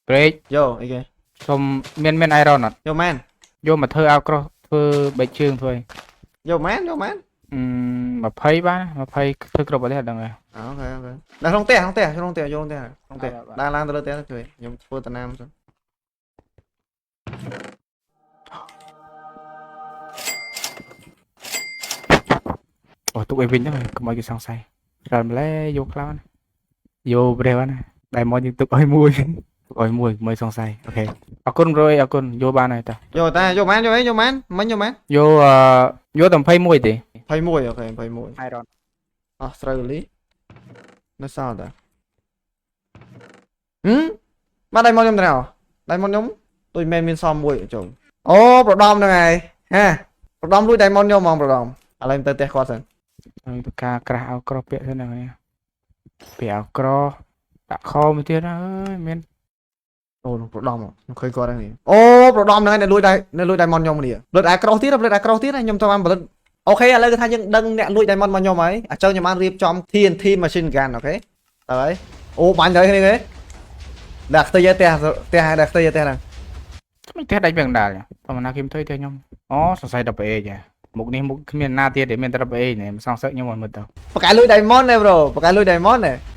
break យកអីគេ សុំមាន iron អត់ យកមែន យកមកធ្វើ outcross ធ្វើបេចជើងធ្វើ យកមែន 20បាន20ធ្វើគ្រប់អត់ទេអត់ដឹងទេ អូខេអូខេដល់ក្នុងផ្ទះយកក្នុងផ្ទះក្នុងផ្ទះដើរឡើងទៅលើផ្ទះជួយខ្ញុំធ្វើតំណាមសិន អូទុកឲ្យវិញទៅកុំឲ្យគេសង្ស័យរត់ម្លែយកខ្លោនយកប្រេះណាតែមកយើងទុកឲ្យមួយទុកឲ្យមួយមើលសង្ស័យអូខេអរគុណប្រូអរគុណយកបានហើយតា យកតែយកមែនយកអីយកមែនមិញយកមែន យកតែ21ទេ 21អូខេ21 iron អស់ស្រូវលីនៅសល់តាមកដៃមកខ្ញុំទៅដៃមកខ្ញុំដូចមែនមានសមមួយចុងអូប្រដំហ្នឹងហើយហាប្រដំលួចដៃមកខ្ញុំហ្មងប្រដំឥឡូវទៅផ្ទះគាត់សិន ហើយទៅការក្រាស់អោក្រពាក់ទៅហ្នឹងនេះពាក់អោក្រដាក់ខោមួយទៀតអើយមាន អូប្រដំខ្ញុំឃើញគាត់ហ្នឹងអូប្រដំហ្នឹងហើយអ្នកលួចដៃមកខ្ញុំនេះលួចអាក្រោះទៀតលួចអាក្រោះទៀតខ្ញុំទៅបានផលិតអូខេឥឡូវគឺថាយើងដឹងអ្នកលួចដៃមកខ្ញុំហើយអញ្ចឹងខ្ញុំបានរៀបចំ TNT machine gun អូខេតើហើយអូបាញ់ទៅគ្នាគេដាក់ផ្ទៃផ្ទះដាក់ផ្ទៃផ្ទះហ្នឹង មិនទេដាច់វាកណ្ដាលប្រហែលណាគេមិនធ្វើទេខ្ញុំអូសង្ស័យដល់ប្រេចាមុខនេះមុខគ្មានណាទៀតទេមានតែប្រេនេះមិនសង្ស័យខ្ញុំអត់មើលទៅ បកកាយលួយ diamond ទេប្រូបកកាយលួយ diamond ទេ